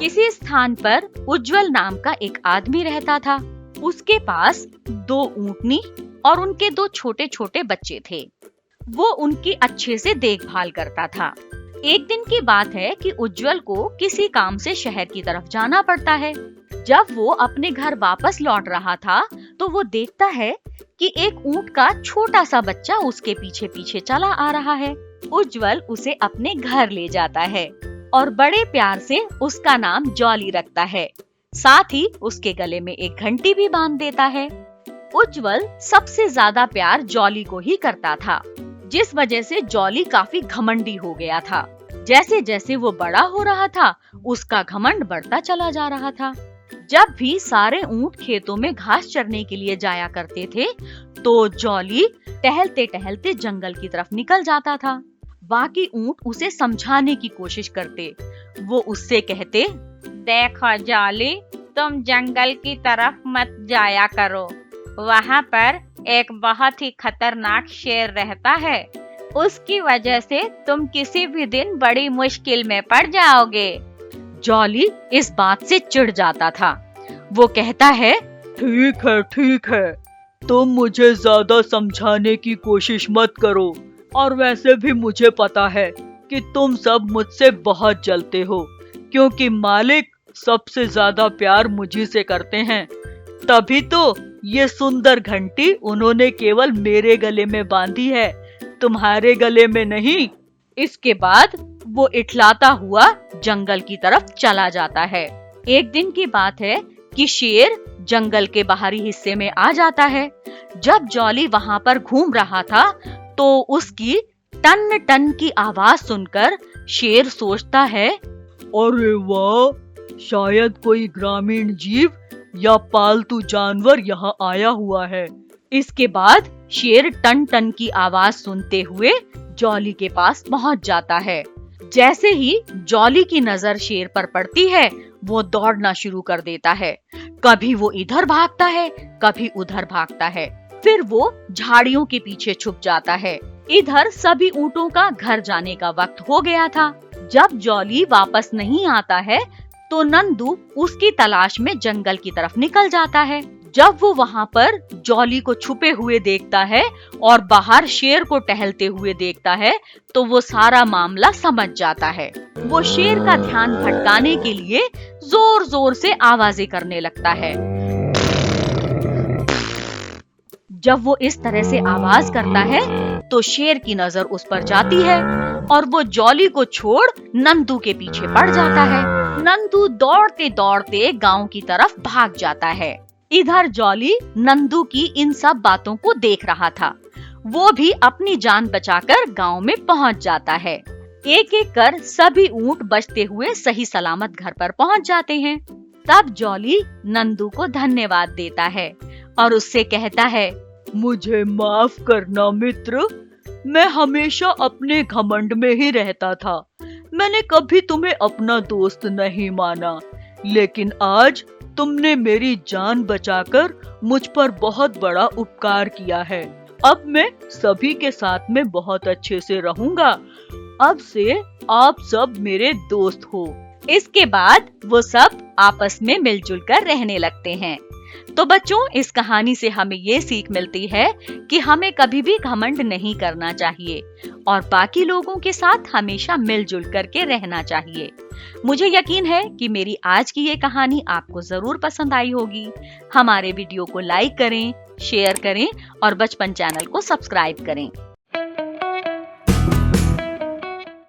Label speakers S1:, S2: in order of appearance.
S1: इसी स्थान पर उज्जवल नाम का एक आदमी रहता था। उसके पास 2 ऊँटनी और उनके 2 छोटे छोटे बच्चे थे। वो उनकी अच्छे से देखभाल करता था। एक दिन की बात है कि उज्जवल को किसी काम से शहर की तरफ जाना पड़ता है। जब वो अपने घर वापस लौट रहा था तो वो देखता है कि एक ऊँट का छोटा सा बच्चा उसके पीछे पीछे चला आ रहा है। उज्जवल उसे अपने घर ले जाता है और बड़े प्यार से उसका नाम जॉली रखता है। साथ ही उसके गले में एक घंटी भी बांध देता है। उज्जवल सबसे ज्यादा प्यार जॉली को ही करता था, जिस वजह से जॉली काफी घमंडी हो गया था। जैसे जैसे वो बड़ा हो रहा था, उसका घमंड बढ़ता चला जा रहा था। जब भी सारे ऊँट खेतों में घास चरने के लिए जाया करते थे, तो जॉली टहलते टहलते जंगल की तरफ निकल जाता था। बाकी ऊँट उसे समझाने की कोशिश करते। वो उससे कहते,
S2: देखो जॉली, तुम जंगल की तरफ मत जाया करो। वहाँ पर एक बहुत ही खतरनाक शेर रहता है। उसकी वजह से तुम किसी भी दिन बड़ी मुश्किल में पड़ जाओगे।
S1: जॉली इस बात से चिढ़ जाता था। वो कहता है,
S3: ठीक है, तुम मुझे ज्यादा समझाने की कोशिश मत करो। और वैसे भी मुझे पता है कि तुम सब मुझसे बहुत जलते हो, क्योंकि मालिक सबसे ज्यादा प्यार मुझी से करते हैं। तभी तो ये सुंदर घंटी उन्होंने केवल मेरे गले में बांधी है, तुम्हारे गले में नहीं।
S1: इसके बाद वो इठलाता हुआ जंगल की तरफ चला जाता है। एक दिन की बात है कि शेर जंगल के बाहरी हिस्से में आ जाता है। जब जॉली वहाँ पर घूम रहा था तो उसकी टन टन की आवाज सुनकर शेर सोचता है,
S3: अरे वाह, शायद कोई ग्रामीण जीव या पालतू जानवर यहाँ आया हुआ है।
S1: इसके बाद शेर टन टन की आवाज सुनते हुए जॉली के पास पहुँच जाता है। जैसे ही जॉली की नजर शेर पर पड़ती है, वो दौड़ना शुरू कर देता है। कभी वो इधर भागता है, कभी उधर भागता है। फिर वो झाड़ियों के पीछे छुप जाता है। इधर सभी ऊँटों का घर जाने का वक्त हो गया था। जब जॉली वापस नहीं आता है तो नंदू उसकी तलाश में जंगल की तरफ निकल जाता है। जब वो वहाँ पर जॉली को छुपे हुए देखता है और बाहर शेर को टहलते हुए देखता है, तो वो सारा मामला समझ जाता है। वो शेर का ध्यान भटकाने के लिए जोर जोर से आवाजें करने लगता है। जब वो इस तरह से आवाज करता है तो शेर की नजर उस पर जाती है और वो जॉली को छोड़ नंदू के पीछे पड़ जाता है। नंदू दौड़ते दौड़ते गांव की तरफ भाग जाता है। इधर जॉली नंदू की इन सब बातों को देख रहा था। वो भी अपनी जान बचाकर गांव में पहुंच जाता है। एक एक कर सभी ऊँट बचते हुए सही सलामत घर पर पहुंच जाते हैं। तब जॉली नंदू को धन्यवाद देता है और उससे कहता है,
S3: मुझे माफ करना मित्र, मैं हमेशा अपने घमंड में ही रहता था। मैंने कभी तुम्हें अपना दोस्त नहीं माना, लेकिन आज तुमने मेरी जान बचाकर मुझ पर बहुत बड़ा उपकार किया है। अब मैं सभी के साथ में बहुत अच्छे से रहूंगा। अब से आप सब मेरे दोस्त हो।
S1: इसके बाद वो सब आपस में मिलजुल कर रहने लगते हैं। तो बच्चों, इस कहानी से हमें ये सीख मिलती है कि हमें कभी भी घमंड नहीं करना चाहिए और बाकी लोगों के साथ हमेशा मिलजुल करके रहना चाहिए। मुझे यकीन है कि मेरी आज की ये कहानी आपको जरूर पसंद आई होगी। हमारे वीडियो को लाइक करें, शेयर करें और बचपन चैनल को सब्सक्राइब करें।